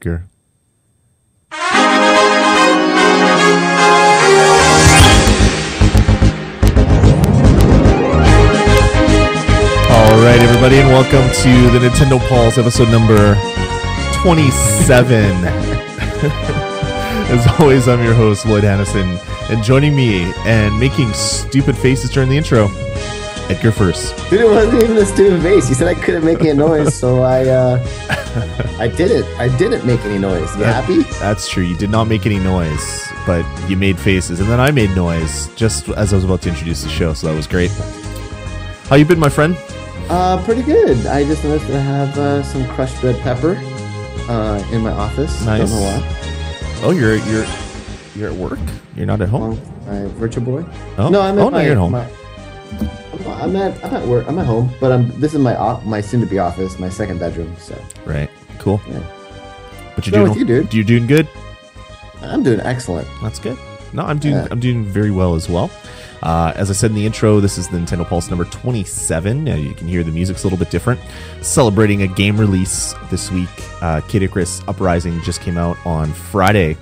maker. All right, everybody, and welcome to the Nintendo Pulse, episode number 27. As always, I'm your host, Lloyd Hannison, and joining me and making stupid faces during the intro, Edgar First. Dude, it wasn't even a stupid face. You said I couldn't make any noise, so I didn't. I didn't make any noise. You happy? That's true. You did not make any noise, but you made faces, and then I made noise just as I was about to introduce the show, so that was great. How you been, my friend? Pretty good. I just noticed that I have some crushed red pepper in my office. Nice. Don't know why. Oh, you're at work? You're not at home? My Virtual Boy. Oh, no, I'm at you're at home. I'm at work. I'm at home, but this is my soon-to-be office, my second bedroom. So. Right. Cool. Yeah. But you're doing, dude? You're doing good. I'm doing excellent. That's good. No, I'm doing very well as well. As I said in the intro, this is the Nintendo Pulse number 27. You can hear the music's a little bit different. Celebrating a game release this week. Kid Icarus Uprising just came out on Friday,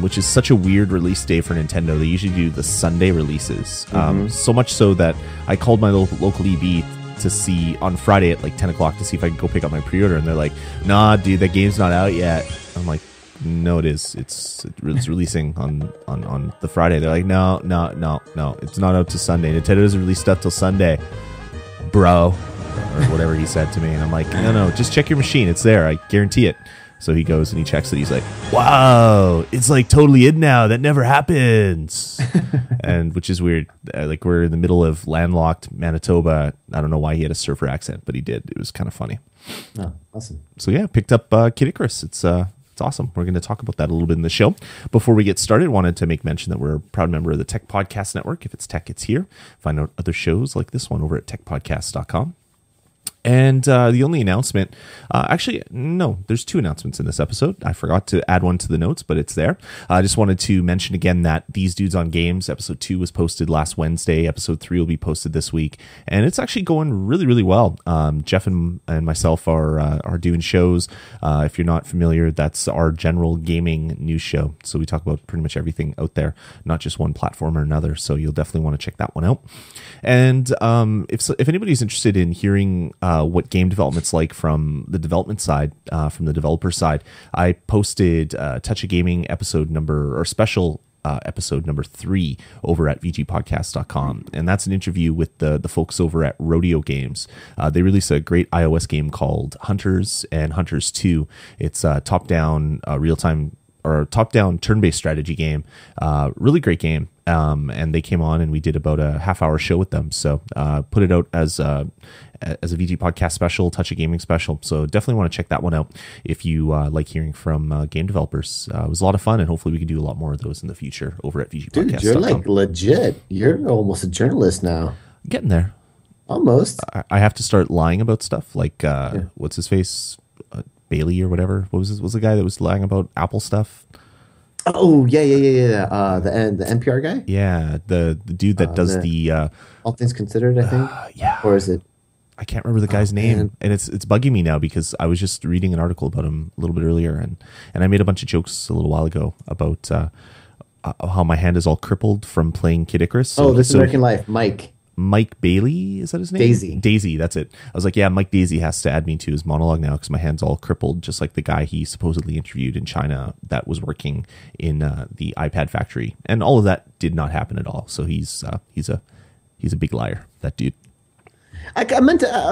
which is such a weird release day for Nintendo. They usually do the Sunday releases. So much so that I called my local EB to see on Friday at like 10 o'clock to see if I could go pick up my pre-order. And they're like, nah, dude, that game's not out yet. I'm like, no, it is. It's releasing on the Friday. They're like, no, it's not out to Sunday. Nintendo doesn't release stuff till Sunday, bro, or whatever he said to me. And I'm like, no, just check your machine. It's there. I guarantee it. So he goes and he checks it. He's like, wow, it's like totally in now. That never happens. And which is weird. Like we're in the middle of landlocked Manitoba. I don't know why he had a surfer accent, but he did. It was kind of funny. Oh, awesome. So yeah, picked up Kid Icarus. It's awesome. We're going to talk about that a little bit in the show. Before we get started, wanted to make mention that we're a proud member of the Tech Podcast Network. If it's tech, it's here. Find out other shows like this one over at techpodcast.com. And the only announcement, actually, no, there's two announcements in this episode. I forgot to add one to the notes, but it's there. I just wanted to mention again that These Dudes on Games, episode 2 was posted last Wednesday. Episode 3 will be posted this week. And it's actually going really, really well. Jeff and myself are doing shows. If you're not familiar, that's our general gaming news show. So we talk about pretty much everything out there, not just one platform or another. So you'll definitely want to check that one out. And if anybody's interested in hearing what game development's like from the development side, from the developer side, I posted Touch of Gaming episode special episode number 3 over at vgpodcast.com. And that's an interview with the folks over at Rodeo Games. They released a great iOS game called Hunters and Hunters 2. It's a top-down real-time or top-down turn-based strategy game. Really great game. And they came on and we did about a half-hour show with them. So put it out as a VG podcast special, Touch of Gaming special. So definitely want to check that one out if you like hearing from game developers. It was a lot of fun, and hopefully we can do a lot more of those in the future over at VGPodcast.com. Dude, you're like legit. You're almost a journalist now. Getting there. Almost. I have to start lying about stuff like what's his face? Bailey or whatever. What was the guy that was lying about Apple stuff? Oh yeah. The NPR guy. Yeah, the dude that does the All Things Considered, I think. Yeah. Or is it? I can't remember the guy's name, man. and it's bugging me now because I was just reading an article about him a little bit earlier, and I made a bunch of jokes a little while ago about how my hand is all crippled from playing Kid Icarus. So, This American Life, Mike Bailey, is that his name? Daisy, that's it. I was like, yeah, Mike Daisy has to add me to his monologue now because my hand's all crippled, just like the guy he supposedly interviewed in China that was working in the iPad factory, and all of that did not happen at all. So he's a big liar, that dude. I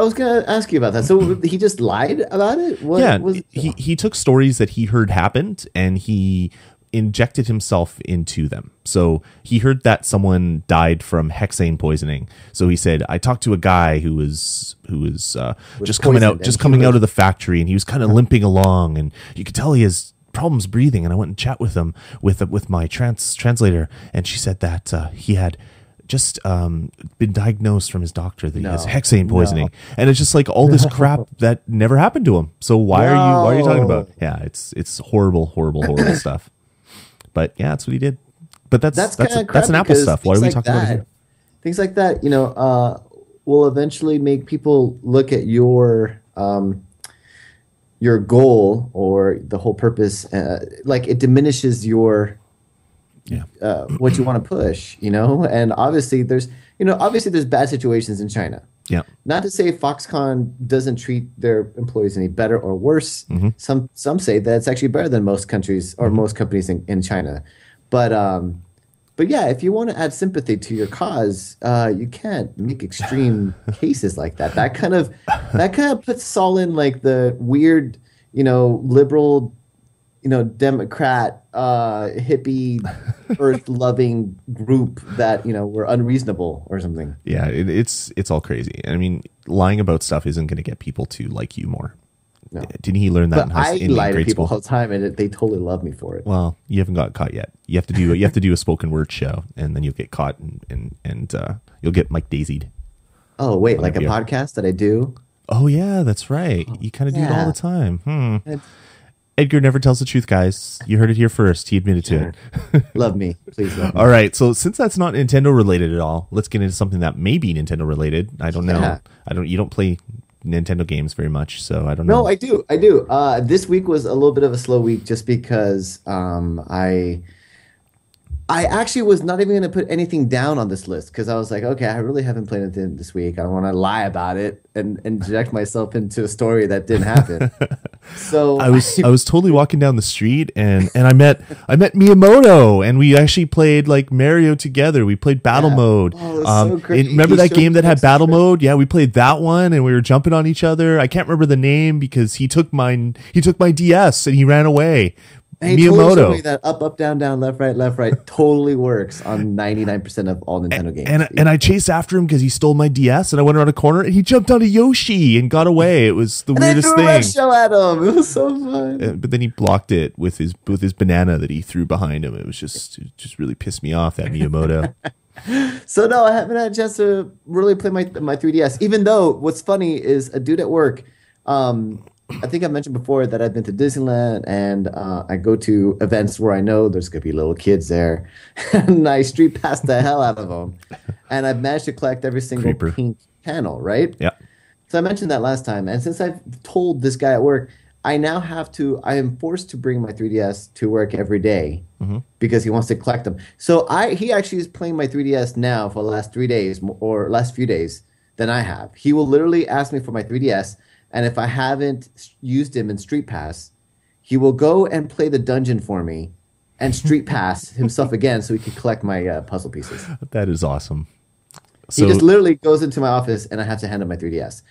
was gonna ask you about that. So he just lied about it? He took stories that he heard happened and he injected himself into them. So he heard that someone died from hexane poisoning. So he said, I talked to a guy who was just coming out of the factory, and he was kind of limping along, and you could tell he has problems breathing. And I went and chat with him with my translator, and she said that he had just been diagnosed from his doctor that he has hexane poisoning, and it's just like all this crap that never happened to him. So why are you talking about? Yeah, it's horrible stuff. But yeah, that's what he did. But that's an Apple stuff. Why are we talking about it here? Things like that, will eventually make people look at your your goal or the whole purpose, like it diminishes your what you want to push, and obviously there's bad situations in China. Yeah. Not to say Foxconn doesn't treat their employees any better or worse. Some say that it's actually better than most countries or most companies in China. But yeah, if you want to add sympathy to your cause, you can't make extreme cases like that. That kind of puts us all in like the weird, liberal, Democrat, hippie, earth-loving group that we're unreasonable or something. Yeah, it's all crazy. I mean, lying about stuff isn't going to get people to like you more. No. Didn't he learn that in lie to grade people school? all the time, and they totally love me for it. Well, you haven't got caught yet. You have to do a spoken word show, and then you'll get caught, and you'll get Mike Daisied. Oh wait, like a podcast that I do? Oh yeah, that's right. You kind of do it all the time. It's, Edgar never tells the truth, guys. You heard it here first. He admitted to it. Love me, please love me. All right, so since that's not Nintendo related at all, let's get into something that may be Nintendo related. I don't know. You don't play Nintendo games very much, so I don't know. No, I do. This week was a little bit of a slow week just because I actually was not even going to put anything down on this list because I was like, okay, I really haven't played anything this week. I don't want to lie about it and inject myself into a story that didn't happen. So I was totally walking down the street and I met Miyamoto, and we actually played like Mario together. We played battle mode. Oh, it was so great. Remember that game that had battle mode? Yeah, we played that one and we were jumping on each other. I can't remember the name because he took my DS and he ran away. Hey, Miyamoto. totally that up, down, left, right totally works on 99% of all Nintendo games. And I chased after him because he stole my DS, and I went around a corner and he jumped onto Yoshi and got away. It was the weirdest thing. I threw a shell at him. It was so fun. But then he blocked it with his banana that he threw behind him. It just really pissed me off, that Miyamoto. So no, I haven't had a chance to really play my 3DS. Even though what's funny is a dude at work. I think I mentioned before that I've been to Disneyland, and I go to events where I know there's going to be little kids there, and I street pass the hell out of them. And I've managed to collect every single pink panel, right? Yeah. So I mentioned that last time, and since I've told this guy at work, I am forced to bring my 3DS to work every day because he wants to collect them. So he actually is playing my 3DS now for the last 3 days or last few days than I have. He will literally ask me for my 3DS. And if I haven't used him in Street Pass, he will go and play the dungeon for me and Street Pass himself again so he can collect my puzzle pieces. That is awesome. So, he just literally goes into my office and I have to hand him my 3DS.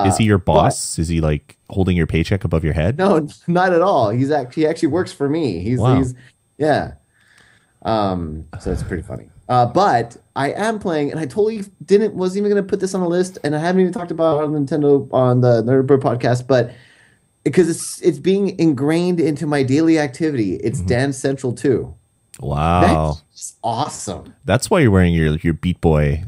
Is he your boss? Is he like holding your paycheck above your head? No, not at all. He actually works for me. He's yeah. So it's pretty funny. But I am playing, and I totally wasn't even going to put this on the list, and I haven't even talked about it on Nintendo on the Nerdbird podcast, but because it's being ingrained into my daily activity. It's Dance Central 2. Wow, that's awesome. That's why you're wearing your Beat Boy,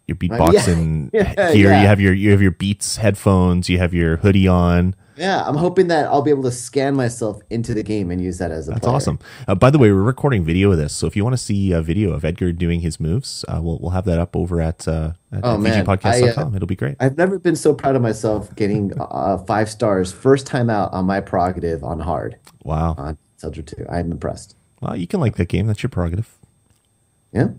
your beatboxing gear. Yeah. You have your Beats headphones. You have your hoodie on. Yeah, I'm hoping that I'll be able to scan myself into the game and use that as a That's player. awesome. By the way, we're recording video of this, so if you want to see a video of Edgar doing his moves, we'll have that up over at VGPodcast.com. It'll be great. I've never been so proud of myself getting 5 stars first time out on my prerogative on hard. Wow. On Zelda 2. I'm impressed. Well, you can like that game. That's your prerogative. Yeah.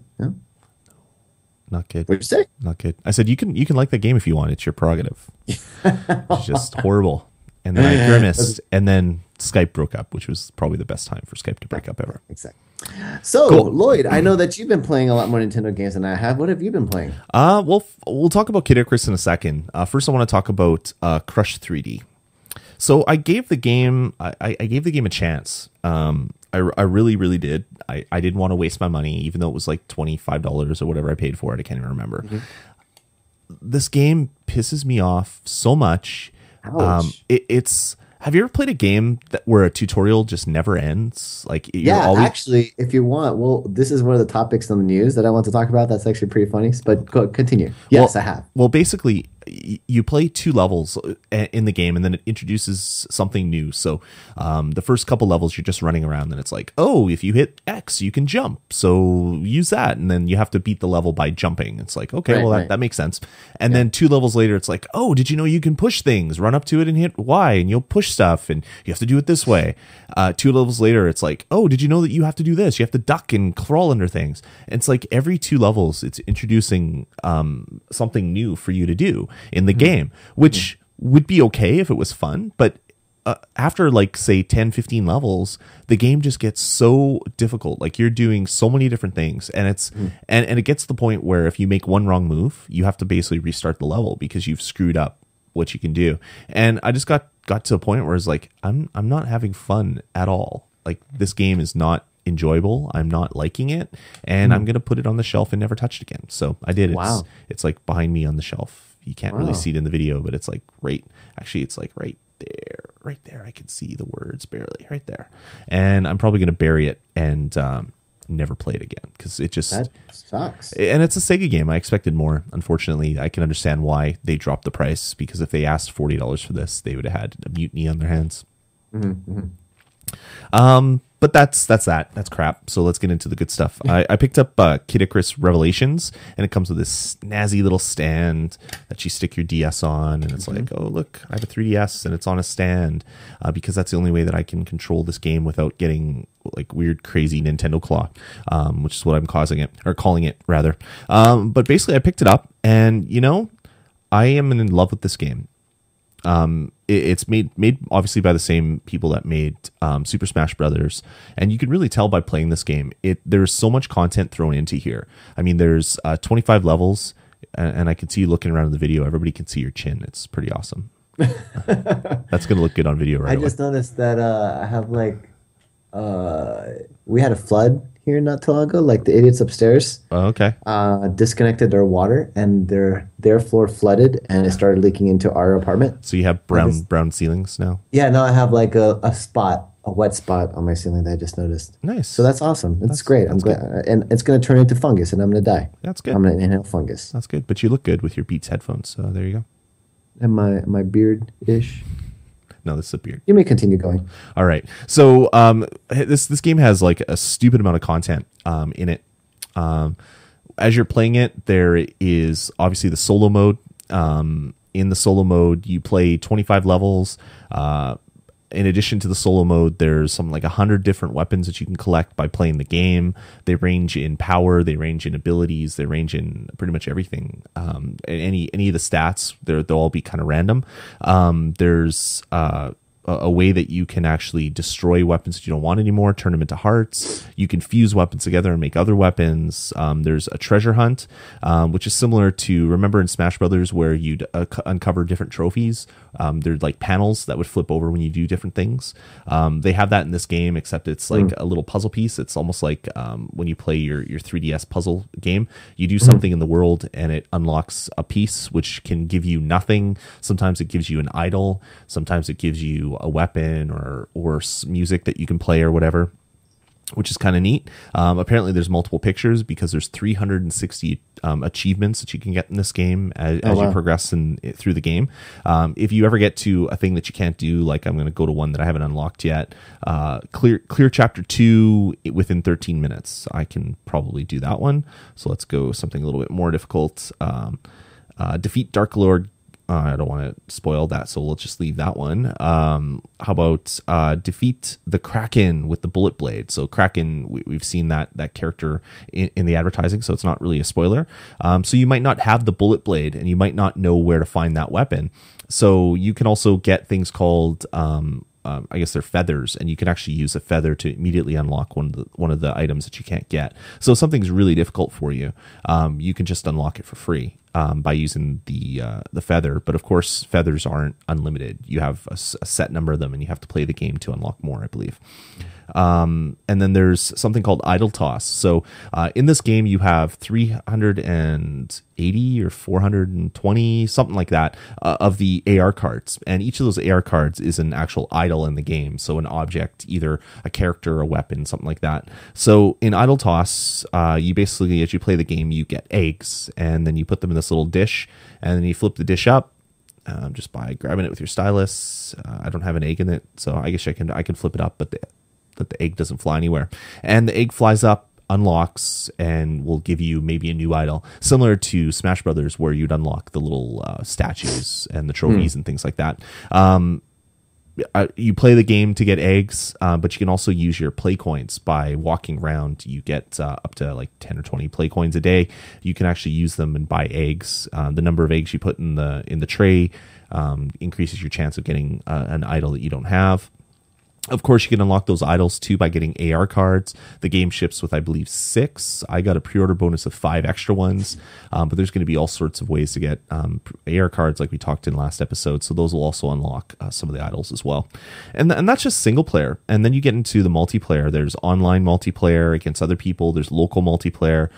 Not good. What'd you say? Not good. I said you can like that game if you want. It's your prerogative. It's just horrible. And then I grimaced, and then Skype broke up, which was probably the best time for Skype to break up ever. Exactly. So, Cool. Lloyd, I know that you've been playing a lot more Nintendo games than I have. What have you been playing? We'll talk about Kid Icarus in a second. First, I want to talk about Crush 3D. So I gave the game a chance. I really, really did. I didn't want to waste my money, even though it was like $25 or whatever I paid for it. I can't even remember. Mm-hmm. This game pisses me off so much. It's. Have you ever played a game where a tutorial just never ends? Like, actually, if you want, this is one of the topics on the news that I want to talk about. That's actually pretty funny. But continue. Yes, I have. Well, basically, you play 2 levels in the game, and then it introduces something new. So the first couple levels, you're just running around, and it's like, oh, if you hit X, you can jump. So use that, and then you have to beat the level by jumping. It's like, okay, that makes sense. And then 2 levels later, it's like, oh, did you know you can push things? Run up to it and hit Y, and you'll push stuff, and you have to do it this way. 2 levels later, it's like, oh, did you know that you have to do this? You have to duck and crawl under things. And it's like every 2 levels, it's introducing something new for you to do in the game, which would be okay if it was fun, but after like say 10 15 levels, the game just gets so difficult. Like you're doing so many different things, and it's and it gets to the point where if you make one wrong move, you have to basically restart the level because you've screwed up what you can do. And I just got to a point where it's like I'm not having fun at all. Like this game is not enjoyable. I'm not liking it, and I'm gonna put it on the shelf and never touch it again. So I did. It's like behind me on the shelf. You can't really see it in the video, but it's like it's like right there. I can see the words barely right there. And I'm probably going to bury it and never play it again because it just that sucks. And it's a Sega game. I expected more. Unfortunately, I can understand why they dropped the price, because if they asked $40 for this, they would have had a mutiny on their hands. But that's that. That's crap. So let's get into the good stuff. I picked up Kid Icarus Revelations, and it comes with this snazzy little stand that you stick your DS on, and it's like, oh, look, I have a 3DS, and it's on a stand, because that's the only way that I can control this game without getting like weird, crazy Nintendo claw, which is what I'm calling it rather. But basically, I picked it up, and I am in love with this game. It's made obviously by the same people that made Super Smash Brothers, and you can really tell by playing this game. There's so much content thrown into here. I mean, there's 25 levels, and I can see you looking around in the video. Everybody can see your chin. It's pretty awesome. That's gonna look good on video, right? I just noticed that I have like we had a flood here not too long ago. Like the idiots upstairs, disconnected their water, and their floor flooded, and it started leaking into our apartment. So you have brown ceilings now? Yeah, now I have like a wet spot on my ceiling that I just noticed. Nice. So that's awesome. That's great. I'm glad, and it's going to turn into fungus, and I'm going to die. That's good. I'm going to inhale fungus. That's good. But you look good with your Beats headphones. So there you go. And my beard ish. No, this is a beard. You may continue going. All right. So this game has like a stupid amount of content in it. As you're playing it, there is obviously the solo mode. In the solo mode, you play 25 levels. In addition to the solo mode, there's something like 100 different weapons that you can collect by playing the game. They range in power, they range in abilities, they range in pretty much everything. Any of the stats, they'll all be kind of random. There's a way that you can actually destroy weapons that you don't want anymore, turn them into hearts. You can fuse weapons together and make other weapons. There's a treasure hunt, which is similar to, remember in Smash Brothers where you'd uncover different trophies? There's like panels that would flip over when you do different things. They have that in this game, except it's like a little puzzle piece. It's almost like when you play your 3DS puzzle game, you do something in the world and it unlocks a piece which can give you nothing. Sometimes it gives you an idol. Sometimes it gives you a weapon or music that you can play or whatever, which is kind of neat. Apparently there's multiple pictures because there's 360 achievements that you can get in this game as you progress through the game. If you ever get to a thing that you can't do, like I'm going to go to one that I haven't unlocked yet, clear chapter 2 within 13 minutes. I can probably do that one. So let's go something a little bit more difficult. Defeat Dark Lord. I don't want to spoil that, so let's just leave that one. How about defeat the Kraken with the bullet blade? So Kraken, we've seen that character in the advertising, so it's not really a spoiler. So you might not have the bullet blade, and you might not know where to find that weapon. So you can also get things called, I guess they're feathers, and you can actually use a feather to immediately unlock one of the items that you can't get. So if something's really difficult for you, you can just unlock it for free. By using the feather, but of course feathers aren't unlimited. You have a set number of them, and you have to play the game to unlock more, I believe. And then there's something called idle toss. So in this game, you have 380 or 420, something like that, of the AR cards. And each of those AR cards is an actual idol in the game. So an object, either a character, a weapon, something like that. So in idle toss, you basically, as you play the game, you get eggs, and then you put them in this little dish, and then you flip the dish up. Just by grabbing it with your stylus. I don't have an egg in it, so I guess I can flip it up, but the egg doesn't fly anywhere. And the egg flies up, unlocks, and will give you maybe a new idol, similar to Smash Brothers, where you'd unlock the little statues and the trophies and things like that. You play the game to get eggs, but you can also use your play coins by walking around. You get up to like 10 or 20 play coins a day. You can actually use them and buy eggs. The number of eggs you put in the tray increases your chance of getting an idol that you don't have. Of course, you can unlock those idols too by getting AR cards. The game ships with, I believe, 6. I got a pre-order bonus of 5 extra ones, but there's going to be all sorts of ways to get AR cards like we talked in last episode, so those will also unlock some of the idols as well. And that's just single player. And then you get into the multiplayer. There's online multiplayer against other people. There's local multiplayer.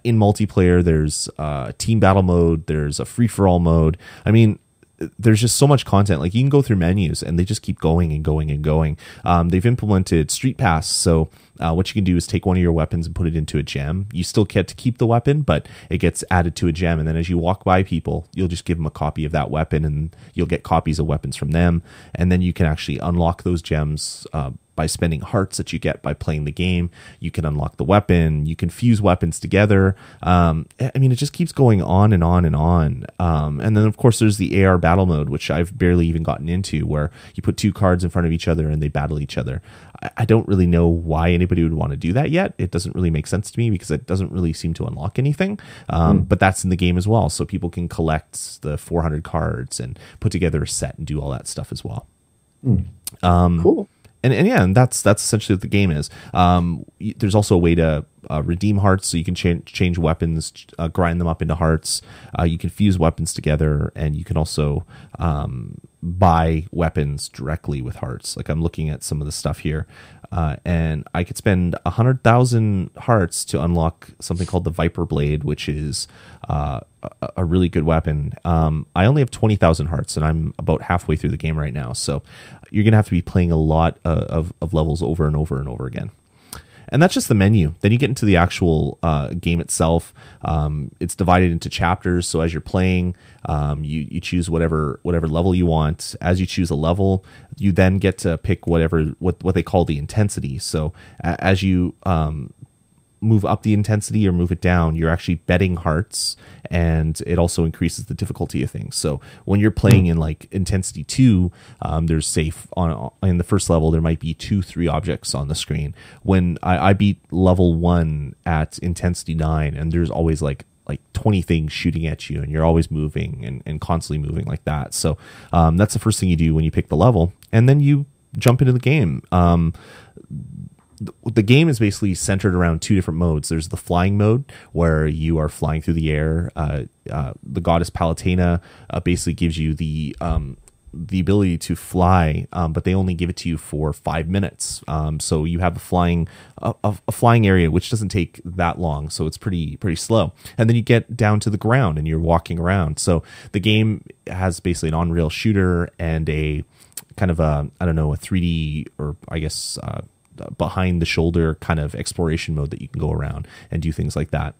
In multiplayer, there's team battle mode. There's a free-for-all mode. I mean, there's just so much content. Like, you can go through menus and they just keep going and going and going. They've implemented Street Pass. So what you can do is take one of your weapons and put it into a gem. You still get to keep the weapon, but it gets added to a gem. And then as you walk by people, you'll just give them a copy of that weapon, and you'll get copies of weapons from them. And then you can actually unlock those gems by spending hearts that you get by playing the game. You can unlock the weapon. You can fuse weapons together. I mean, it just keeps going on and on and on. And then, of course, there's the AR battle mode, which I've barely even gotten into, where you put 2 cards in front of each other and they battle each other. I don't really know why anybody would want to do that yet. It doesn't really make sense to me because it doesn't really seem to unlock anything. But that's in the game as well. So people can collect the 400 cards and put together a set and do all that stuff as well. Cool. And yeah, and that's essentially what the game is. There's also a way to redeem hearts, so you can change weapons, grind them up into hearts. You can fuse weapons together, and you can also buy weapons directly with hearts. Like, I'm looking at some of the stuff here, and I could spend 100,000 hearts to unlock something called the Viper Blade, which is a really good weapon. I only have 20,000 hearts, and I'm about halfway through the game right now. So you're going to have to be playing a lot of levels over and over and over again. And that's just the menu. Then you get into the actual game itself. It's divided into chapters. So as you're playing, you choose whatever level you want. As you choose a level, you then get to pick what they call the intensity. So as you move up the intensity or move it down, you're actually betting hearts, and it also increases the difficulty of things. So when you're playing in like intensity 2, there's in the first level there might be 2-3 objects on the screen. When I beat level 1 at intensity 9, and there's always like 20 things shooting at you, and you're always moving and constantly moving like that. So that's the first thing you do when you pick the level, and then you jump into the game. The game is basically centered around 2 different modes. There's the flying mode, where you are flying through the air. The goddess Palutena basically gives you the ability to fly, but they only give it to you for 5 minutes. So you have a flying area, which doesn't take that long, so it's pretty slow. And then you get down to the ground, and you're walking around. So the game has basically an on-rail shooter and a kind of a 3D, or I guess behind the shoulder kind of exploration mode that you can go around and do things like that.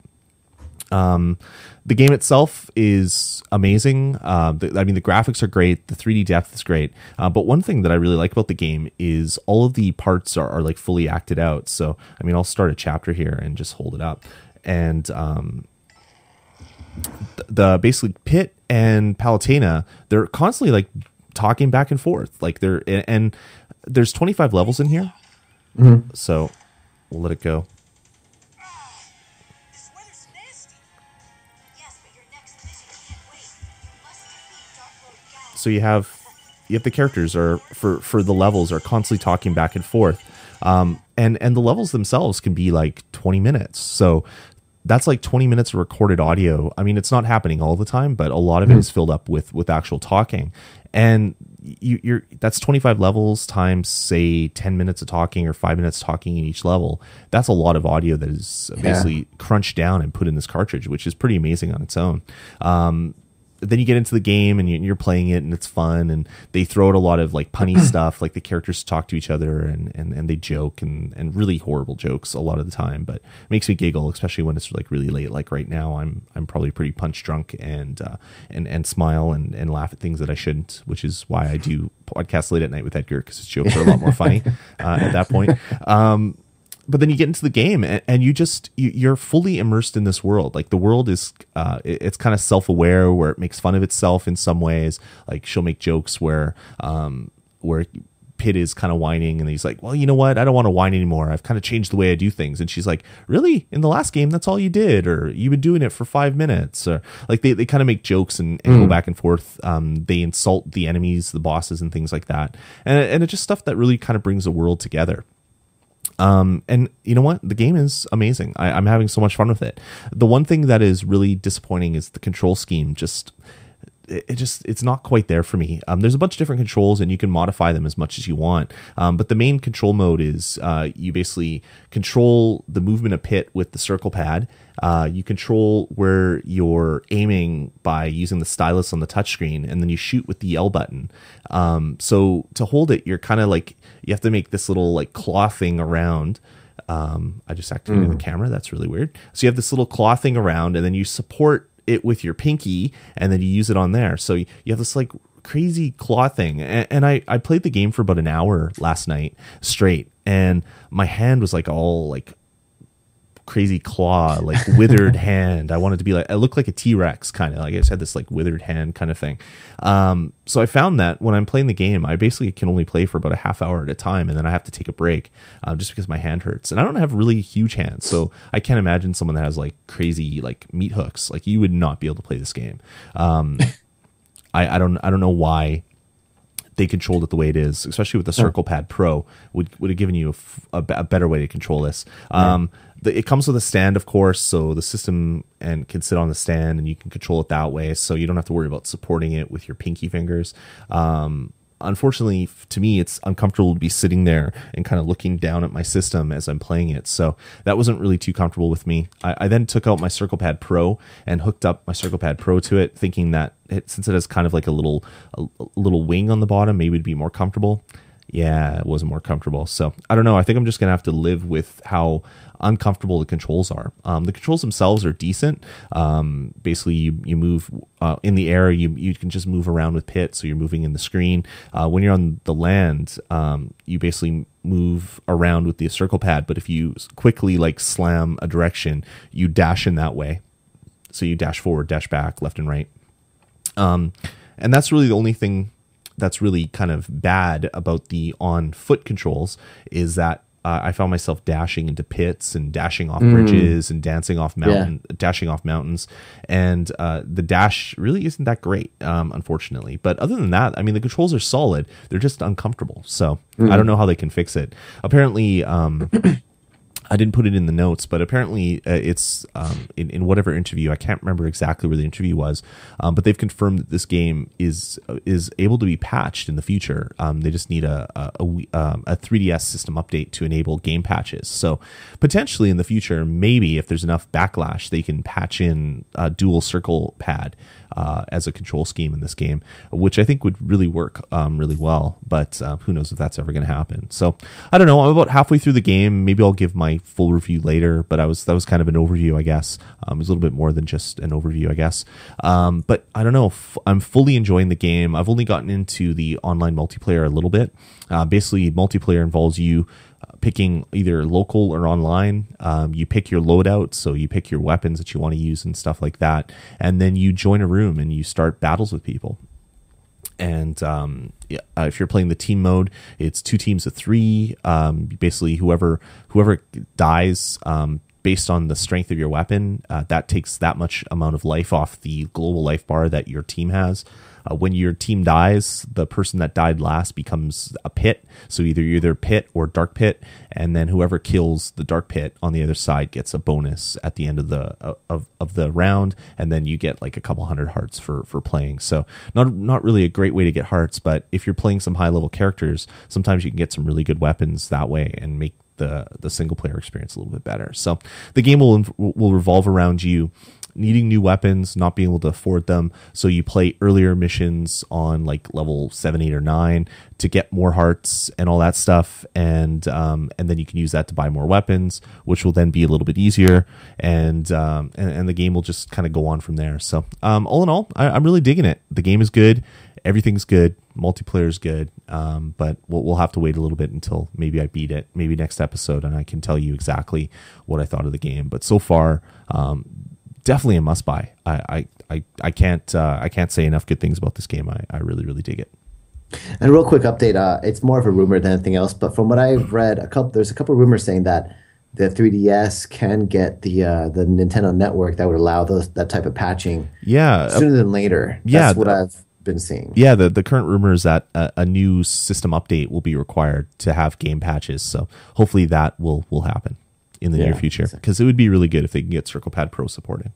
The game itself is amazing. The graphics are great. The 3D depth is great. But one thing that I really like about the game is all of the parts are like fully acted out. So, I mean, I'll start a chapter here and just hold it up. And the basically Pit and Palutena, they're constantly like talking back and forth. Like and there's 25 levels in here. Mm-hmm. So we'll let it go. This weather's nasty. Yes, but your next mission can't wait. You must defeat Dark Lord Gal. So you have the characters are for the levels are constantly talking back and forth, and the levels themselves can be like 20 minutes. So that's like 20 minutes of recorded audio. I mean, it's not happening all the time, but a lot of it is filled up with actual talking. And you're that's 25 levels times, say, 10 minutes of talking or 5 minutes talking in each level. That's a lot of audio that is basically crunched down and put in this cartridge, which is pretty amazing on its own. Then you get into the game and you're playing it and it's fun, and they throw out a lot of like punny stuff, like the characters talk to each other and they joke and really horrible jokes a lot of the time, but it makes me giggle, especially when it's like really late. Like right now I'm probably pretty punch drunk and smile and laugh at things that I shouldn't, which is why I do podcasts late at night with Edgar, because his jokes are a lot more funny at that point. But then you get into the game and you're fully immersed in this world. Like the world is, it's kind of self-aware, where it makes fun of itself in some ways. Like she'll make jokes where Pitt is kind of whining and he's like, well, you know what? I don't want to whine anymore. I've kind of changed the way I do things. And she's like, really? In the last game, that's all you did? Or you've been doing it for 5 minutes? Or like they kind of make jokes and go back and forth. They insult the enemies, the bosses and things like that. And it's just stuff that really kind of brings the world together. And you know what? The game is amazing. I'm having so much fun with it. The one thing that is really disappointing is the control scheme. It's not quite there for me. There's a bunch of different controls and you can modify them as much as you want. But the main control mode is you basically control the movement of Pitt with the circle pad. You control where you're aiming by using the stylus on the touchscreen, and then you shoot with the L button. So to hold it, you're kind of like, you have to make this little like claw thing around. I just activated the camera. That's really weird. So you have this little claw thing around, and then you support it with your pinky, and then you use it on there. So you have this like crazy claw thing. And I played the game for about an hour last night straight, and my hand was like all like crazy claw, like withered hand. I wanted to be like, I look like a T-Rex kind of, like I just had this like withered hand kind of thing. So I found that when I'm playing the game, I basically can only play for about a half hour at a time, and then I have to take a break just because my hand hurts. And I don't have really huge hands, so I can't imagine someone that has like crazy like meat hooks. Like you would not be able to play this game. I don't know why they controlled it the way it is, especially with the Circle Pad Pro. Would have given you a better way to control this. It comes with a stand, of course, so the system can sit on the stand and you can control it that way, so you don't have to worry about supporting it with your pinky fingers. Unfortunately, to me, it's uncomfortable to be sitting there and kind of looking down at my system as I'm playing it, so that wasn't really too comfortable with me. I then took out my Circle Pad Pro and hooked up my Circle Pad Pro to it, thinking that since it has kind of like a little wing on the bottom, maybe it'd be more comfortable. Yeah, it wasn't more comfortable. So I don't know. I think I'm just going to have to live with how uncomfortable the controls are. The controls themselves are decent. Basically, you move in the air. You can just move around with Pitt, so you're moving in the screen. When you're on the land, you basically move around with the circle pad. But if you quickly like slam a direction, you dash in that way. So you dash forward, dash back, left and right. And that's really the only thing that's really kind of bad about the on-foot controls, is that I found myself dashing into pits and dashing off bridges and dashing off mountains, and the dash really isn't that great, unfortunately. But other than that, I mean, the controls are solid. They're just uncomfortable. So I don't know how they can fix it. Apparently, I didn't put it in the notes, but apparently it's in whatever interview. I can't remember exactly where the interview was, but they've confirmed that this game is able to be patched in the future. They just need a 3DS system update to enable game patches. So potentially in the future, maybe if there's enough backlash, they can patch in a dual circle pad as a control scheme in this game, which I think would really work really well. But who knows if that's ever going to happen. So I don't know. I'm about halfway through the game. Maybe I'll give my full review later, but that was kind of an overview, I guess. It was a little bit more than just an overview, I guess. But I don't know. I'm fully enjoying the game. I've only gotten into the online multiplayer a little bit. Basically, multiplayer involves you picking either local or online. You pick your loadout, so you pick your weapons that you want to use and stuff like that, and then you join a room and you start battles with people. And if you're playing the team mode, it's 2 teams of 3. Basically, whoever dies based on the strength of your weapon, that takes that much amount of life off the global life bar that your team has. When your team dies, the person that died last becomes a pit. So either pit or dark pit, and then whoever kills the dark pit on the other side gets a bonus at the end of the round, and then you get like a couple hundred hearts for playing. So not really a great way to get hearts, but if you're playing some high level characters, sometimes you can get some really good weapons that way and make the single player experience a little bit better. So the game will revolve around you needing new weapons, not being able to afford them. So you play earlier missions on like level 7, 8, or 9 to get more hearts and all that stuff. And then you can use that to buy more weapons, which will then be a little bit easier. And the game will just kind of go on from there. So all in all, I'm really digging it. The game is good. Everything's good. Multiplayer is good. But we'll have to wait a little bit until maybe I beat it, maybe next episode, and I can tell you exactly what I thought of the game. But so far, definitely a must buy. I can't say enough good things about this game. I really dig it. And a real quick update. It's more of a rumor than anything else, but from what I've read, there's a couple of rumors saying that the 3DS can get the Nintendo Network that would allow that type of patching. Yeah, sooner than later. That's what I've been seeing. Yeah, the current rumor is that a new system update will be required to have game patches. So hopefully that will happen in the near future, because it would be really good if they can get CirclePad Pro supported.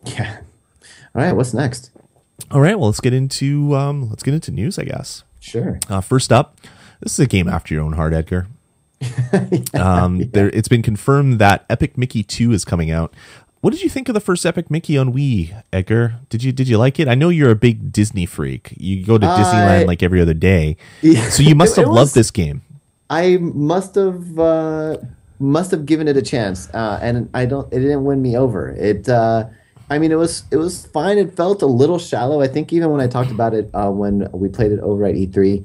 Yeah. All right, what's next? All right, well, let's get into news, I guess. Sure. First up, this is a game after your own heart, Edgar. It's been confirmed that Epic Mickey 2 is coming out. What did you think of the first Epic Mickey on Wii, Edgar? Did you like it? I know you're a big Disney freak. You go to Disneyland like every other day, so you must have loved this game. I must have given it a chance, and it didn't win me over. It was fine. It felt a little shallow. I think even when I talked about it when we played it over at E3,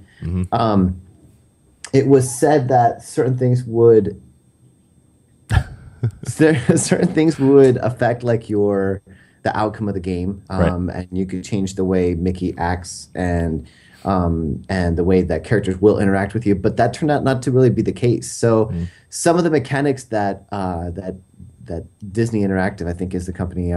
it was said that certain things would affect like the outcome of the game, and you could change the way Mickey acts and the way that characters will interact with you. But that turned out not to really be the case. So some of the mechanics that Disney Interactive, I think is the company,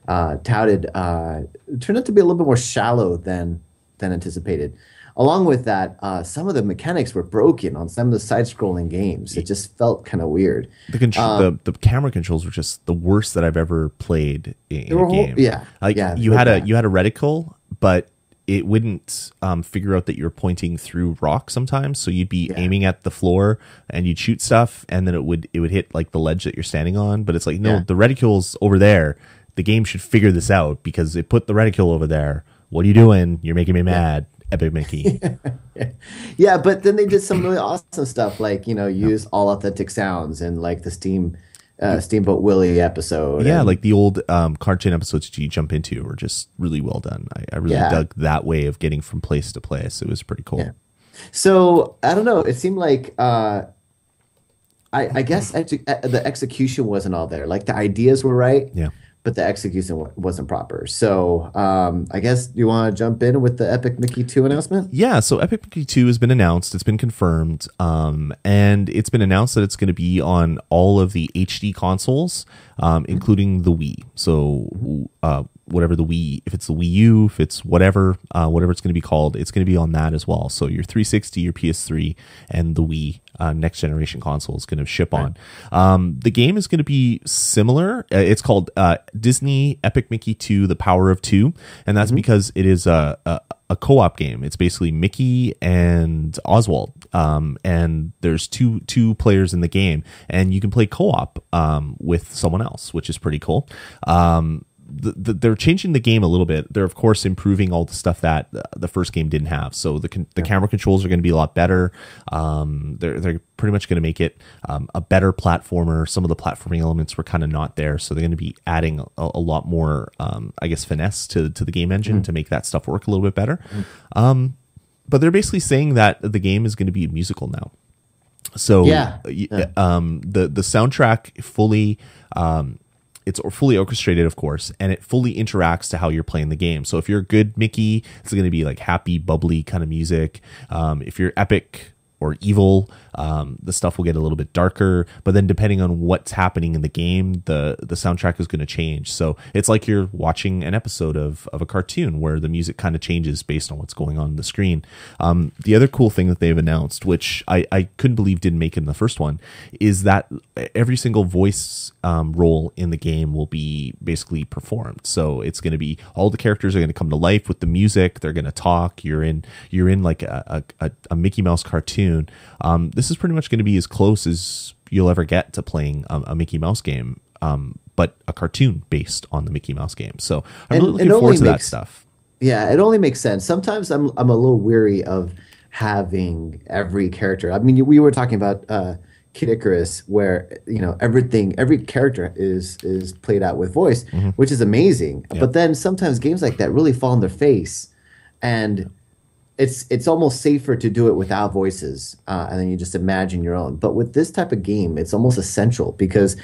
touted, turned out to be a little bit more shallow than anticipated. Along with that, some of the mechanics were broken on some of the side-scrolling games. It just felt kind of weird. The camera controls were just the worst that I've ever played in a game. You had a reticle, but it wouldn't figure out that you're pointing through rock sometimes. So you'd be aiming at the floor and you'd shoot stuff, and then it would hit like the ledge that you're standing on. But it's like, no, the reticle's over there. The game should figure this out because it put the reticle over there. What are you doing? You're making me mad. Epic Mickey. Yeah, but then they did some really awesome stuff, like use all authentic sounds and like the Steamboat Willie episode. Yeah, like the old cartoon episodes that you jump into were just really well done. I really dug that way of getting from place to place. It was pretty cool. Yeah. So I don't know. It seemed like I guess the execution wasn't all there. Like the ideas were right. Yeah. But the execution wasn't proper. So I guess you want to jump in with the Epic Mickey 2 announcement? Yeah, so Epic Mickey 2 has been announced. It's been confirmed. And it's been announced that it's going to be on all of the HD consoles, including the Wii. So whatever the Wii, if it's the Wii U, if it's whatever it's going to be called, it's going to be on that as well. So your 360, your PS3, and the Wii next generation console is going to ship on. The game is going to be similar. It's called Disney Epic Mickey 2: The Power of Two, and that's because it is a co-op game. It's basically Mickey and Oswald, and there's two players in the game, and you can play co-op with someone else, which is pretty cool. They're changing the game a little bit. They're of course improving all the stuff that the first game didn't have. So the camera controls are going to be a lot better. They're pretty much going to make it a better platformer. Some of the platforming elements were kind of not there, so they're going to be adding a lot more, I guess, finesse to the game engine to make that stuff work a little bit better. But they're basically saying that the game is going to be a musical now. So the soundtrack fully. It's fully orchestrated, of course, and it fully interacts to how you're playing the game. So if you're a good Mickey, it's going to be like happy, bubbly kind of music. If you're Epic or evil. The stuff will get a little bit darker, but then depending on what's happening in the game, the soundtrack is going to change. So it's like you're watching an episode of a cartoon where the music kind of changes based on what's going on the screen. The other cool thing that they've announced, which I couldn't believe didn't make it in the first one, is that every single voice role in the game will be basically performed. So it's going to be, all the characters are going to come to life with the music. They're going to talk. You're in like a Mickey Mouse cartoon. This is pretty much going to be as close as you'll ever get to playing a Mickey Mouse game, but a cartoon based on the Mickey Mouse game. So I'm really looking forward to that stuff. Yeah, it only makes sense. Sometimes I'm a little weary of having every character. I mean, we were talking about Kid Icarus, where every character is played out with voice, which is amazing. Yeah. But then sometimes games like that really fall on their face, and it's almost safer to do it without voices, and then you just imagine your own. But with this type of game, it's almost essential because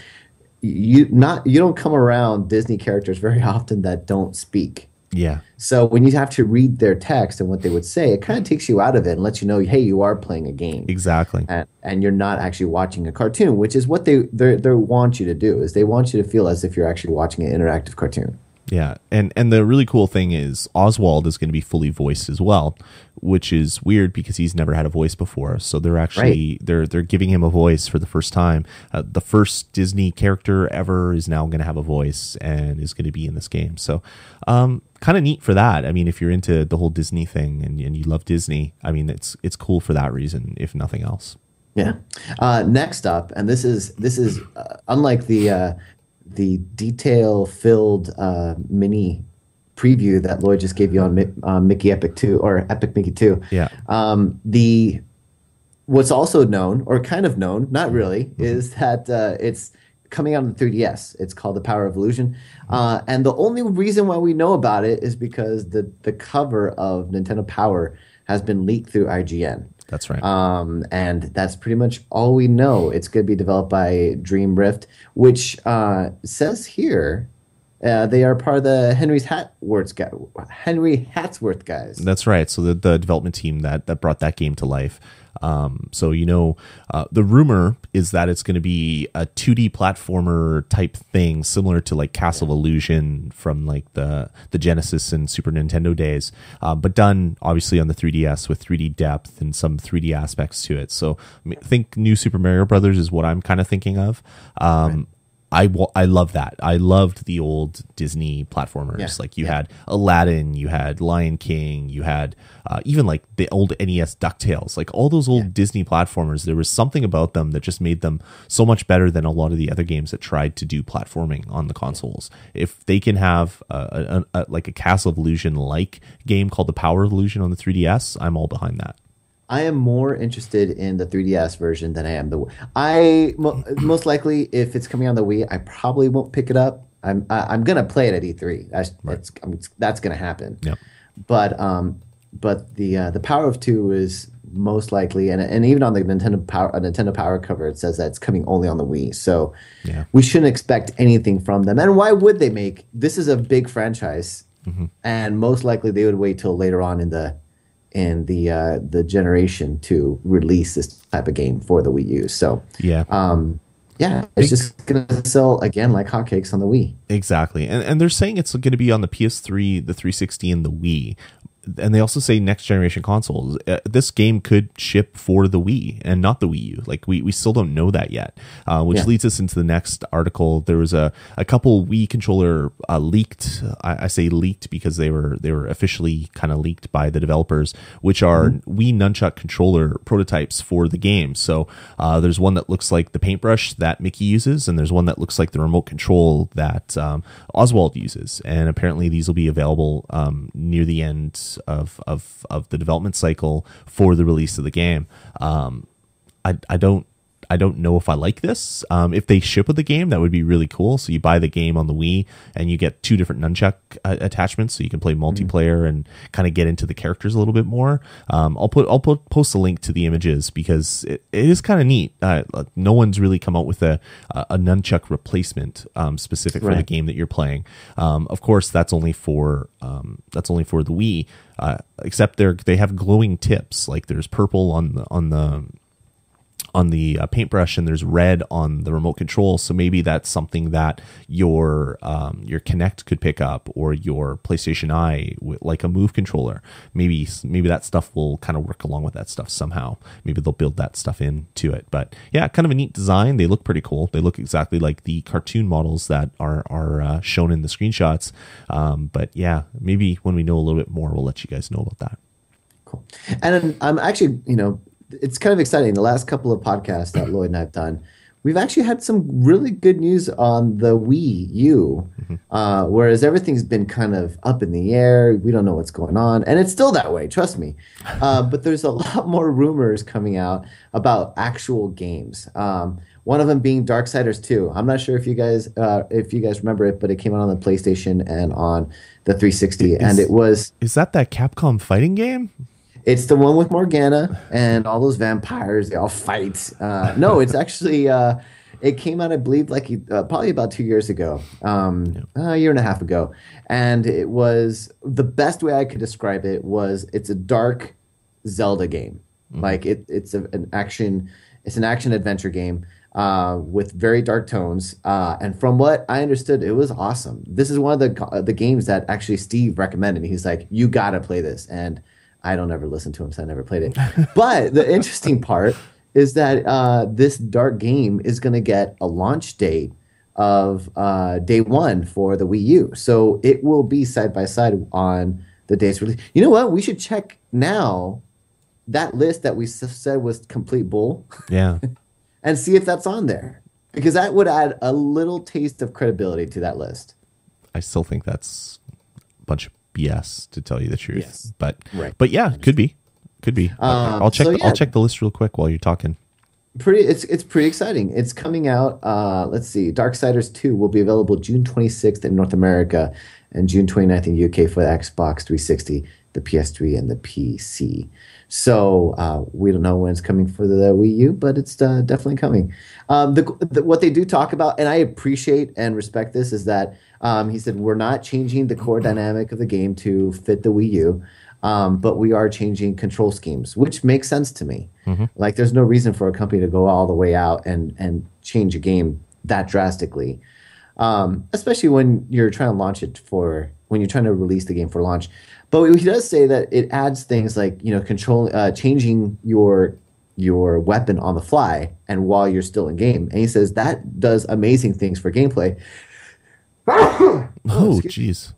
you don't come around Disney characters very often that don't speak. Yeah. So when you have to read their text and what they would say, it kind of takes you out of it and lets you know, hey, you are playing a game. Exactly. And you're not actually watching a cartoon, which is what they want you to do, is they want you to feel as if you're actually watching an interactive cartoon. Yeah, and the really cool thing is Oswald is going to be fully voiced as well, which is weird because he's never had a voice before. So they're actually they're giving him a voice for the first time. The first Disney character ever is now going to have a voice and is going to be in this game. So kind of neat for that. I mean, if you're into the whole Disney thing and you love Disney, I mean, it's cool for that reason, if nothing else. Yeah. Next up, and this is unlike the detail-filled mini preview that Lloyd just gave you on Mickey Epic 2 or Epic Mickey 2. Yeah. What's also known, or kind of known, not really, is that it's coming out on the 3DS. It's called The Power of Illusion. And the only reason why we know about it is because the cover of Nintendo Power has been leaked through IGN. That's right. And that's pretty much all we know. It's going to be developed by Dream Rift, which says here they are part of the Henry Hatsworth guys. That's right. So the development team that brought that game to life. So the rumor is that it's going to be a 2D platformer type thing, similar to like Castle of Illusion from like the Genesis and Super Nintendo days, but done obviously on the 3DS with 3D depth and some 3D aspects to it. So I think New Super Mario Brothers is what I'm kind of thinking of. Right. I love that. I loved the old Disney platformers. Yeah. Like you had Aladdin, you had Lion King, you had even like the old NES DuckTales. Like all those old Disney platformers, there was something about them that just made them so much better than a lot of the other games that tried to do platforming on the consoles. If they can have like a Castle of Illusion like game called The Power of Illusion on the 3DS, I'm all behind that. I am more interested in the 3DS version than I am the Wii. Most likely, if it's coming on the Wii, I probably won't pick it up. I'm gonna play it at E3. That's gonna happen. Yep. But the Power of 2 is most likely, and even on the Nintendo Power cover, it says that it's coming only on the Wii. So we shouldn't expect anything from them. And why would they make this? Is a big franchise, and most likely they would wait till later on in the generation to release this type of game for the Wii U. So it's just gonna sell again like hotcakes on the Wii. Exactly, and they're saying it's going to be on the PS3, the 360, and the Wii. And they also say next generation consoles. This game could ship for the Wii and not the Wii U. Like we still don't know that yet, which leads us into the next article. There was a couple Wii controller leaked. I say leaked because they were officially kind of leaked by the developers, which are Wii Nunchuck controller prototypes for the game. So there's one that looks like the paintbrush that Mickey uses, and there's one that looks like the remote control that Oswald uses. And apparently these will be available near the end of the development cycle for the release of the game. I don't I don't know if I like this. If they ship with the game, that would be really cool. So you buy the game on the Wii and you get 2 different nunchuck attachments, so you can play multiplayer and kind of get into the characters a little bit more. I'll post a link to the images because it is kind of neat. No one's really come out with a nunchuck replacement specific for the game that you're playing. Of course, that's only for the Wii. Except they have glowing tips. Like there's purple on the paintbrush and there's red on the remote control. So maybe that's something that your Kinect could pick up, or your PlayStation Eye, like a Move controller. Maybe that stuff will kind of work along with that stuff somehow. Maybe they'll build that stuff into it. But yeah, kind of a neat design. They look pretty cool. They look exactly like the cartoon models that are shown in the screenshots. But yeah, maybe when we know a little bit more, we'll let you guys know about that. Cool. And I'm actually, it's kind of exciting. The last couple of podcasts that Lloyd and I have done, we've actually had some really good news on the Wii U, whereas everything's been kind of up in the air. We don't know what's going on, and it's still that way, trust me. But there's a lot more rumors coming out about actual games. One of them being Darksiders 2. I'm not sure if you guys remember it, but it came out on the PlayStation and on the 360, and it was... Is that Capcom fighting game? It's the one with Morgana and all those vampires. They all fight. No, it's actually it came out, I believe, probably about 2 years ago, a year and a half ago, and it was the best way I could describe it was it's a dark Zelda game. Like it's an action adventure game with very dark tones. And from what I understood, it was awesome. This is one of the games that actually Steve recommended. He's like, you gotta play this, and I don't ever listen to him, so I never played it. But the interesting part is that this dark game is going to get a launch date of day 1 for the Wii U. So it will be side by side on the day's release. You know what? We should check now that list that we said was complete bull. Yeah. And see if that's on there. Because that would add a little taste of credibility to that list. I still think that's a bunch of BS, to tell you the truth. Yes. But yeah, could be. I'll check the list real quick while you're talking. It's pretty exciting. It's coming out. Let's see. Darksiders 2 will be available June 26th in North America and June 29th in UK for the Xbox 360, the PS3, and the PC. So we don't know when it's coming for the Wii U, but it's definitely coming. What they do talk about, and I appreciate and respect this, is that he said we're not changing the core dynamic of the game to fit the Wii U, but we are changing control schemes, which makes sense to me. Like there's no reason for a company to go all the way out and change a game that drastically, especially when you're trying to when you're trying to release the game for launch. But he does say that it adds things like changing your weapon on the fly and while you're still in game. And he says that does amazing things for gameplay. Oh, jeez.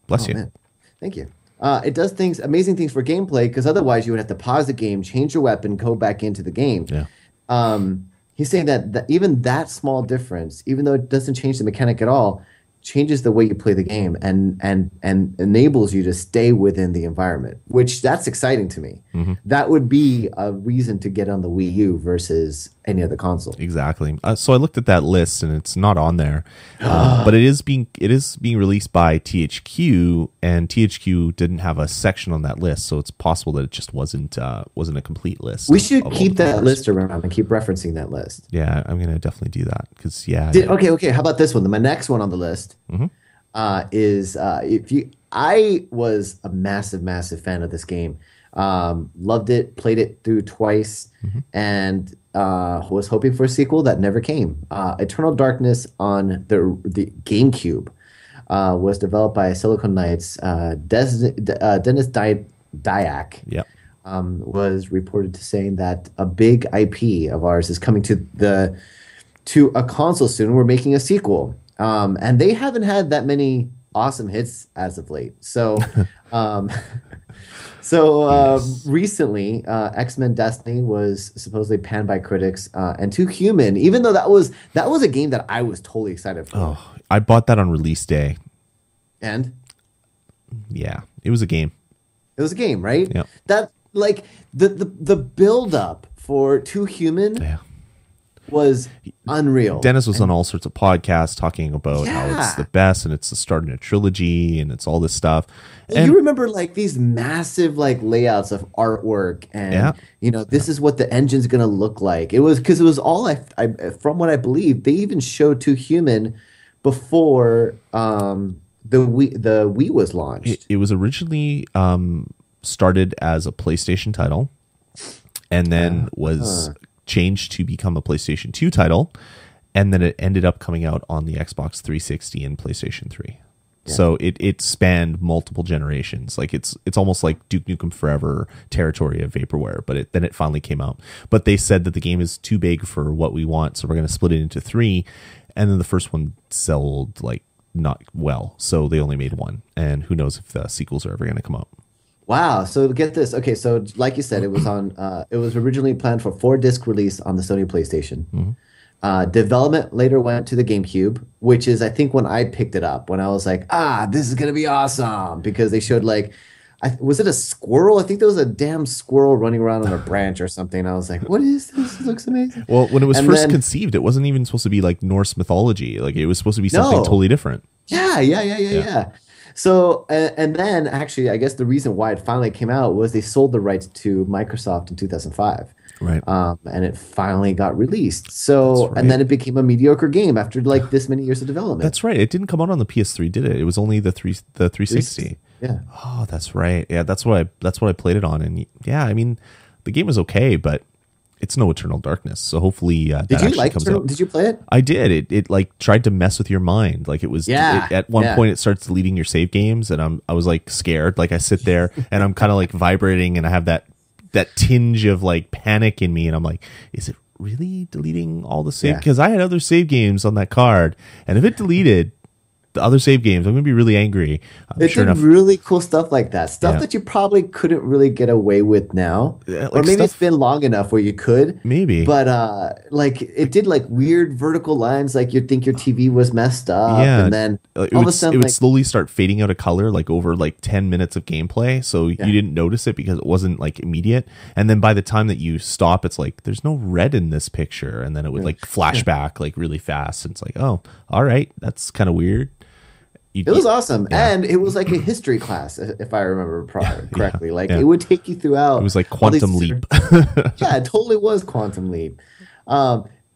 Bless you. Man. Thank you. It does amazing things for gameplay, because otherwise you would have to pause the game, change your weapon, go back into the game. Yeah. He's saying that even that small difference, even though it doesn't change the mechanic at all, changes the way you play the game and enables you to stay within the environment, which that's exciting to me. That would be a reason to get on the Wii U versus any other console. Exactly. So I looked at that list and it's not on there, but it is being released by THQ, and THQ didn't have a section on that list, so it's possible that it just wasn't a complete list. We should keep that list around and keep referencing that list. Yeah, I'm gonna definitely do that because Okay. How about this one? My next one on the list is I was a massive fan of this game. Loved it, played it through twice, and was hoping for a sequel that never came. Eternal Darkness on the GameCube was developed by Silicon Knights. Dennis Dyack was reported to saying that a big IP of ours is coming to a console soon. We're making a sequel, and they haven't had that many awesome hits as of late. So. Recently, X-Men Destiny was supposedly panned by critics, and 2 Human, even though that was a game that I was totally excited for. Oh, I bought that on release day. And? Yeah, it was a game. It was a game, right? Yeah. That, like, the build-up for 2 Human was unreal. Dennis was on all sorts of podcasts talking about how it's the best and it's the start of a trilogy and it's all this stuff. And you remember like these massive like layouts of artwork and this is what the engine's going to look like. It was all I from what I believe, they even showed 2 Human before the Wii was launched. It was originally started as a PlayStation title and then was changed to become a PlayStation 2 title, and then it ended up coming out on the Xbox 360 and PlayStation 3. Yeah. So it spanned multiple generations. Like it's almost like Duke Nukem Forever territory of vaporware, but then it finally came out. But they said that the game is too big for what we want, so we're going to split it into 3. And then the first one sold like not well, so they only made 1. And who knows if the sequels are ever going to come out. Wow. So get this. Okay. So like you said, it was it was originally planned for 4-disc release on the Sony PlayStation. Mm-hmm. Development later went to the GameCube, which is, I think, when I picked it up, when I was like, this is going to be awesome, because they showed like, was it a squirrel? I think there was a damn squirrel running around on a branch or something. I was like, what is this? This looks amazing. Well, when it was first conceived, it wasn't even supposed to be like Norse mythology. Like it was supposed to be something totally different. Yeah. So, and then actually, I guess the reason why it finally came out was they sold the rights to Microsoft in 2005. Right. And it finally got released. So, and then it became a mediocre game after like this many years of development. That's right. It didn't come out on the PS3, did it? It was only the 360. Yeah. Oh, that's right. Yeah, that's what I played it on. And yeah, I mean, the game was okay, but it's no Eternal Darkness. So hopefully that actually comes out. Did you play it? I did. It like tried to mess with your mind. Like it was at one point it starts deleting your save games, and I was like scared. Like I sit there and I'm kind of like vibrating, and I have that tinge of like panic in me, and I'm like, is it really deleting all the save? Because I had other save games on that card, and if it deleted the other save games, I'm gonna be really angry. It did really cool stuff like that. Stuff that you probably couldn't really get away with now. Like or maybe it's been long enough where you could. Maybe. But like it did like weird vertical lines, like you'd think your TV was messed up. Yeah. And then all of a sudden it would slowly start fading out of color like over like 10 minutes of gameplay. So you didn't notice it because it wasn't like immediate. And then by the time that you stop, it's like there's no red in this picture. And then it would like flash back like really fast. And it's like, oh, all right, that's kind of weird. It was awesome. Yeah. And it was like a history class, if I remember correctly. Like it would take you throughout. It was like Quantum Leap. Yeah, it totally was Quantum Leap.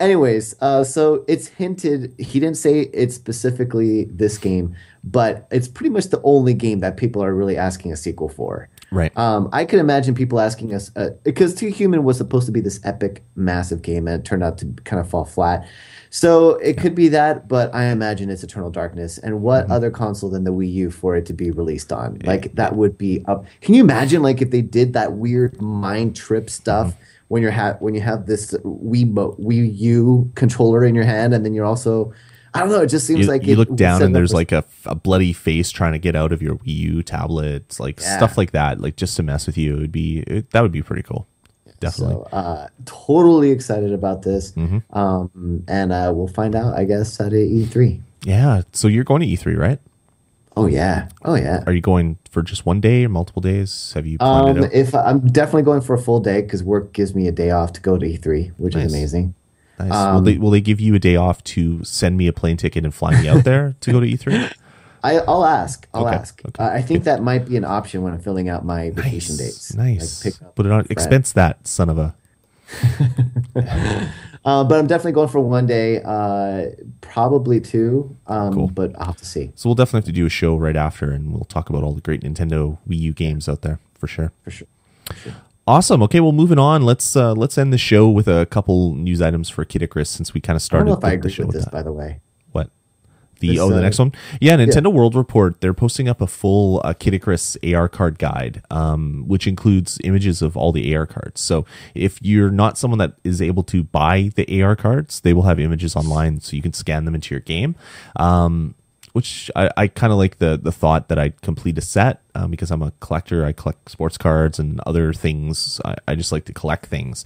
Anyways, so it's hinted, he didn't say it's specifically this game, but it's pretty much the only game that people are really asking a sequel for. Right. I could imagine people asking us, because 2 Human was supposed to be this epic, massive game, and it turned out to kind of fall flat. So it could be that, but I imagine it's Eternal Darkness. And what other console than the Wii U for it to be released on? Like that would be up. Can you imagine like if they did that weird mind trip stuff when you have this Wii U controller in your hand, and then you're also, I don't know, it just seems like you look down and there's like a bloody face trying to get out of your Wii U tablet, like stuff like that, like just to mess with you. That would be pretty cool. Definitely. So, totally excited about this. And we'll find out, I guess, at E3. Yeah. So you're going to E3, right? Oh yeah. Are you going for just one day or multiple days? Have you planned it out? If I'm definitely going for a full day, because work gives me a day off to go to E3, which is amazing. Nice. Will they give you a day off to send me a plane ticket and fly me out there to go to E3? I'll ask. Okay. I think Good. that might be an option when I'm filling out my vacation dates. Nice. Like put it on expense that, son of a. But I'm definitely going for one day, probably 2. Cool. But I'll have to see. So we'll definitely have to do a show right after, and we'll talk about all the great Nintendo Wii U games out there for sure. For sure. Awesome. Okay, well, moving on. Let's end the show with a couple news items for Kid Icarus, since we kind of started. I don't know if I agree the show with this, that. by the way. What? The next one? Yeah, Nintendo World Report, they're posting up a full Kid Icarus AR card guide, which includes images of all the AR cards. So if you're not someone that is able to buy the AR cards, they will have images online so you can scan them into your game, which I kind of like the thought that I'd complete a set because I'm a collector. I collect sports cards and other things. I just like to collect things.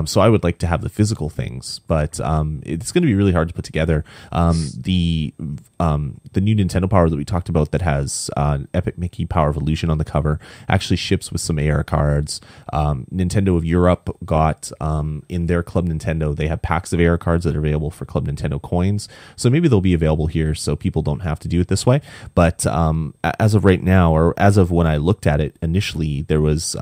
So I would like to have the physical things, but it's going to be really hard to put together. The new Nintendo Power that we talked about that has Epic Mickey Power of Illusion on the cover actually ships with some AR cards. Nintendo of Europe got in their Club Nintendo, they have packs of AR cards that are available for Club Nintendo coins. So maybe they'll be available here so people don't have to do it this way. But as of right now, or as of when I looked at it initially, there was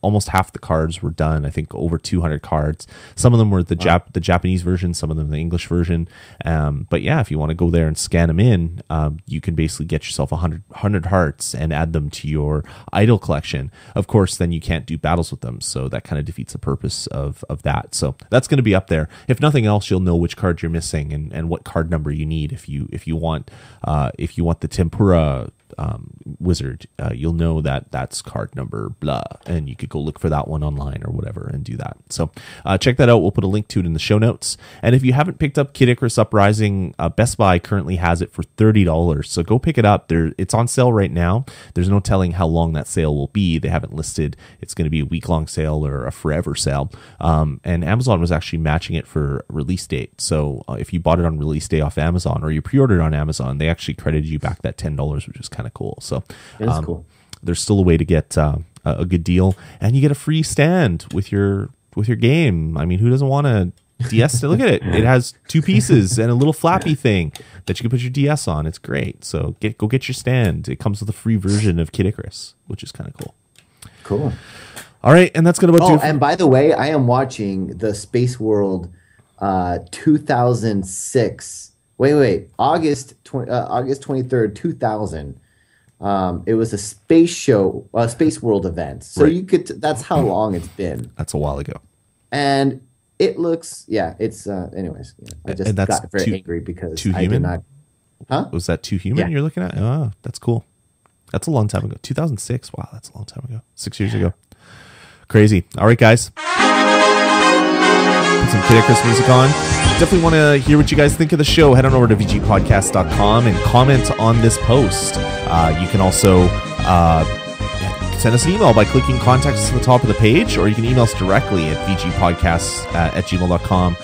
almost half the cards were done. I think over 200 cards. Some of them were the Japanese version, some of them the English version. But yeah, if you want to go there and scan them in, you can basically get yourself 100 hearts and add them to your idol collection. Of course, then you can't do battles with them, so that kind of defeats the purpose of that. So that's going to be up there. If nothing else, you'll know which card you're missing and what card number you need. If you want the tempura wizard, you'll know that that's card number blah, and you could go look for that one online or whatever and do that. So check that out. We'll put a link to it in the show notes. And if you haven't picked up Kid Icarus Uprising, Best Buy currently has it for $30. So go pick it up. It's on sale right now. There's no telling how long that sale will be. They haven't listed it's going to be a week-long sale or a forever sale. And Amazon was actually matching it for release date. So if you bought it on release day off Amazon or you pre-ordered on Amazon, they actually credited you back that $10, which is kind of cool. So Cool. There's still a way to get a good deal, and you get a free stand with your game. I mean, who doesn't want a DS? Look at it. It has 2 pieces and a little flappy thing that you can put your DS on. It's great. So go get your stand. It comes with a free version of Kid Icarus, which is kind of cool. Cool. All right, and that's gonna do. Oh, and by the way, I am watching the Space World 2006. Wait, August 23rd, 2000. It was a space show, Space World event. So right. you could. That's how long it's been. That's a while ago. And it looks, it's. Anyways, I just got very angry because I did not. Huh? Was that Too Human you're looking at? Oh, that's cool. That's a long time ago. 2006. Wow, that's a long time ago. 6 years ago. Crazy. All right, guys. Put some Kid Icarus music on. Definitely want to hear what you guys think of the show. Head on over to vgpodcast.com and comment on this post. You can also send us an email by clicking contact us at the top of the page, or you can email us directly at vgpodcasts@gmail.com.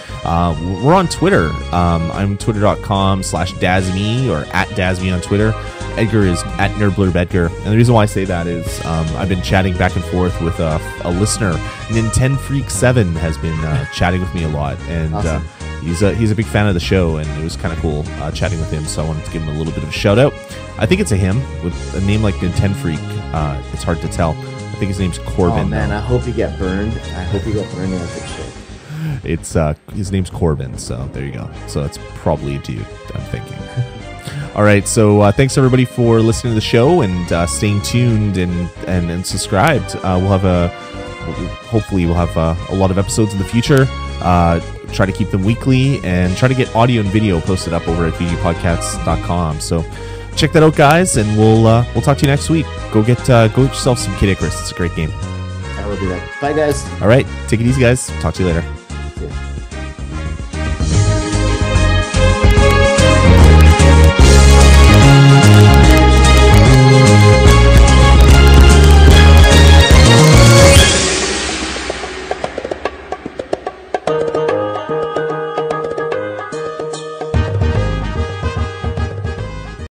We're on Twitter. I'm twitter.com/Dazme or @Dazme on Twitter. Edgar is @NerdBlurBedgar. And the reason why I say that is I've been chatting back and forth with a listener. Nintendo7 has been chatting with me a lot. And awesome. He's a big fan of the show, and it was kind of cool chatting with him, so I wanted to give him a little bit of a shout out. I think it's a him with a name like Nintendo Freak. It's hard to tell. I think his name's Corbin. Oh man, though. I hope you get burned. I hope you get burned in that shit. It's his name's Corbin, so there you go. So it's probably a dude, I'm thinking. All right, so thanks everybody for listening to the show and staying tuned and subscribed. Hopefully we'll have a lot of episodes in the future. Try to keep them weekly and try to get audio and video posted up over at vgpodcasts.com. So check that out, guys, and we'll talk to you next week. Go get yourself some Kid Icarus. It's a great game. I will do that. Bye, guys. All right, take it easy, guys. Talk to you later.